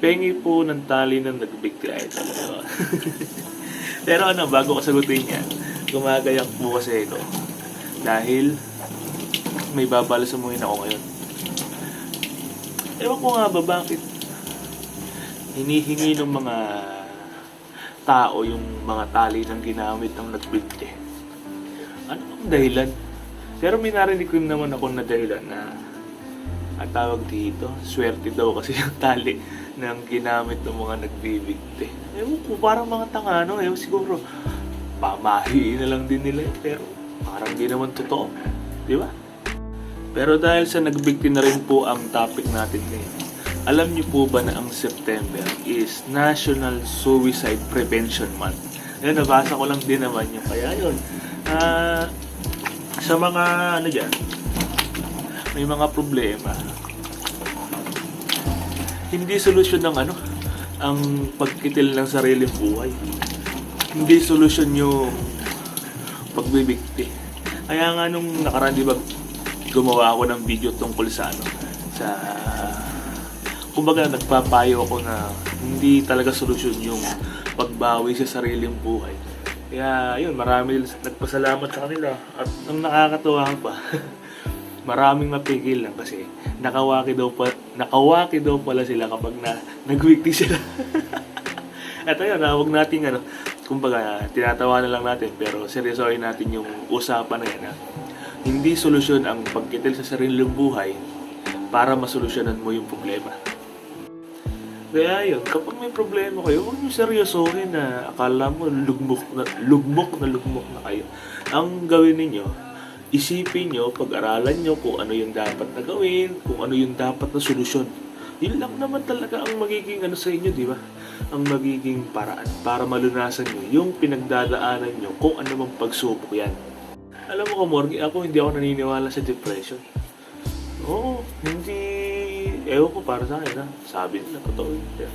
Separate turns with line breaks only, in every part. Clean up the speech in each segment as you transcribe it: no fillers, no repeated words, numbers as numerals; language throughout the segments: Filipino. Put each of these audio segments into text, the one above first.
Pengi po ng tali ng nagbigti idol. Pero ano, bago ko sagutin yan, gumagayak po kasi ito. Dahil may babalsamuhin ako ngayon. Ewan ko nga ba bakit hinihingi ng mga tao yung mga tali ng ginamit ng nagbigti. Ano ang dahilan? Pero may narinig ko naman ako na dahilan na ang tawag dito, swerte daw kasi yung tali ng ginamit ng mga nagbibigti. Ewan ko, parang mga tanga, no? Ewan siguro, pamahiin na lang din nila. Pero parang di naman totoo. Di ba? Pero dahil sa nagbigti na rin po ang topic natin ngayon, alam niyo po ba na ang September is National Suicide Prevention Month? Ayun, nabasa ko lang din naman yun. Kaya yun, sa mga ano dyan, may mga problema. Hindi solusyon ng ang pagkitil ng sariling buhay. Hindi solusyon yung pagbibigti. Kaya nga nung nakaraan, di ba, gumawa ako ng video tungkol sa kumbaga nagpapayo ako na hindi talaga solusyon yung pagbawi sa sariling buhay. Kaya yun, marami nagpasalamat sa kanila. At ang nakakatuwa pa, maraming napigil lang kasi nakawaki daw pala sila kapag nagwikti sila. At ayun, huwag nating kumbaga tinatawanan lang natin pero seryosohin natin yung usapan na yan. Hindi solusyon ang pagkitil sa sariling buhay para masolusyonan mo yung problema. Kaya yun, kapag may problema kayo, huwag nyo seryosohin na akala mo lugmok na kayo. Ang gawin ninyo, isipin nyo, pag-aralan nyo kung ano yung dapat na gawin, kung ano yung dapat na solusyon. Yun lang naman talaga ang magiging sa inyo, di ba? Ang magiging paraan para malunasan nyo yung pinagdadaanan nyo kung ano mang pagsubok yan. Alam mo, Kamorgi, hindi ako naniniwala sa depression. Oo, ewan ko para sa akin, sabi nila, totoo yun.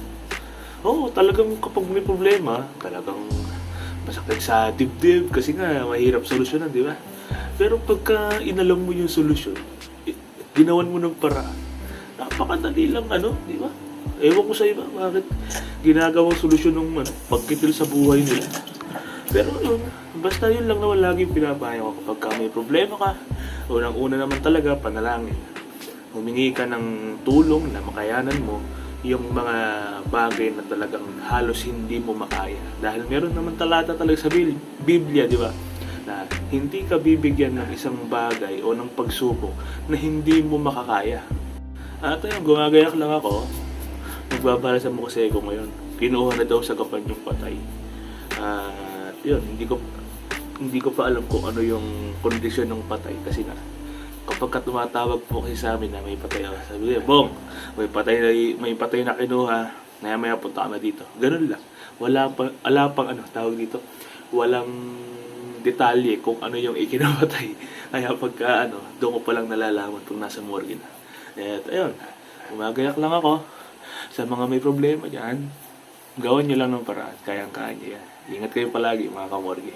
Oo, talagang kapag may problema, talagang masakit sa dibdib kasi nga mahirap solusyonan, di ba? Pero pagka inalam mo yung solusyon, ginawan mo ng paraan, napakadali lang, di ba? Ewan ko sa iba, bakit ginagawang solusyon ng pagkitil sa buhay nila. Pero yun, basta yun lang naman lagi pinapayo ko kapag may problema ka. Unang-una naman talaga, panalangin. Humingi ka ng tulong na makayanan mo yung mga bagay na talagang halos hindi mo makaya. Dahil meron naman talata talaga sa Biblia, di ba? Na hindi ka bibigyan ng isang bagay o ng pagsubok na hindi mo makakaya. At ayun, gumagayak lang ako. Nagbabala sa mukha ko ngayon. Kinuha na daw sa kapan yung patay. Yun, hindi ko pa alam kung ano yung kondisyon ng patay kasi nga kapag tumatawag po kasi sa amin na may patay, sabi niya, Bong, may patay na kinuha, maya punta ka na dito. Ganun lang. Wala pang tawag dito, walang detalye kung ano yung ikinapatay. Kaya pagka doon ko pa lang nalalaman kung nasa morgue na. At ayun, umagayak lang ako sa mga may problema dyan. Gawin nyo lang ng paraan, kayang-kaya nyo yan. Ingat kayo palagi mga kamorge.